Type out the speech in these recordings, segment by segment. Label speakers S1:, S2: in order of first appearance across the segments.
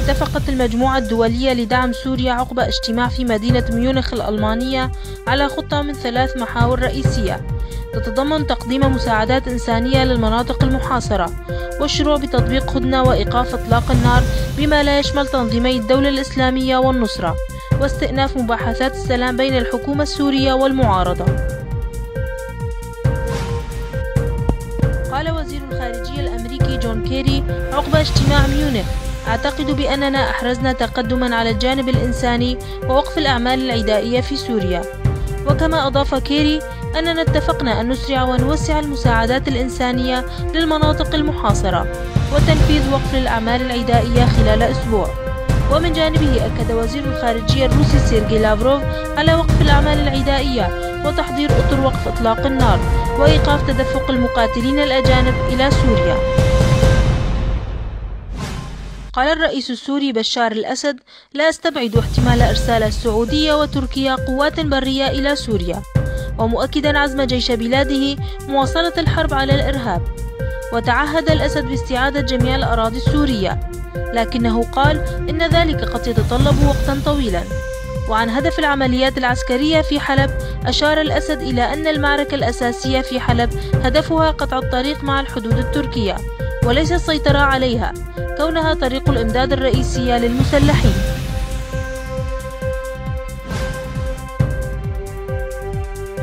S1: اتفقت المجموعة الدولية لدعم سوريا عقب اجتماع في مدينة ميونخ الألمانية على خطة من 3 محاور رئيسية تتضمن تقديم مساعدات إنسانية للمناطق المحاصرة، والشروع بتطبيق هدنة وإيقاف إطلاق النار بما لا يشمل تنظيمي الدولة الإسلامية والنصرة، واستئناف مباحثات السلام بين الحكومة السورية والمعارضة. قال وزير الخارجية الأمريكي جون كيري عقب اجتماع ميونخ: أعتقد بأننا أحرزنا تقدما على الجانب الإنساني ووقف الأعمال العدائية في سوريا. وكما أضاف كيري أننا اتفقنا أن نسرع ونوسع المساعدات الإنسانية للمناطق المحاصرة وتنفيذ وقف الأعمال العدائية خلال أسبوع. ومن جانبه أكد وزير الخارجية الروسي سيرجي لافروف على وقف الأعمال العدائية وتحضير أطر وقف إطلاق النار وإيقاف تدفق المقاتلين الأجانب إلى سوريا. قال الرئيس السوري بشار الأسد: لا أستبعد احتمال إرسال السعودية وتركيا قوات برية إلى سوريا، ومؤكدا عزم جيش بلاده مواصلة الحرب على الإرهاب. وتعهد الأسد باستعادة جميع الأراضي السورية، لكنه قال إن ذلك قد يتطلب وقتا طويلا. وعن هدف العمليات العسكرية في حلب أشار الأسد إلى أن المعركة الأساسية في حلب هدفها قطع الطريق مع الحدود التركية وليس السيطرة عليها، كونها طريق الإمداد الرئيسية للمسلحين.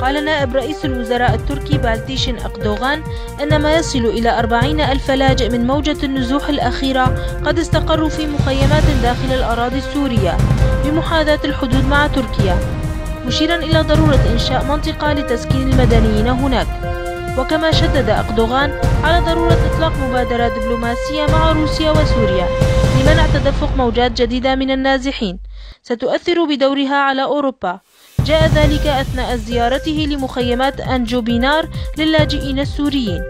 S1: قال نائب رئيس الوزراء التركي بالتيشن أقدوغان أن ما يصل إلى 40,000 لاجئ من موجة النزوح الأخيرة قد استقروا في مخيمات داخل الأراضي السورية بمحاذاة الحدود مع تركيا، مشيرا إلى ضرورة إنشاء منطقة لتسكين المدنيين هناك. وكما شدد أقدوغان على ضرورة إطلاق مبادرة دبلوماسية مع روسيا وسوريا لمنع تدفق موجات جديدة من النازحين ستؤثر بدورها على أوروبا. جاء ذلك أثناء زيارته لمخيمات أنجو بينار للاجئين السوريين.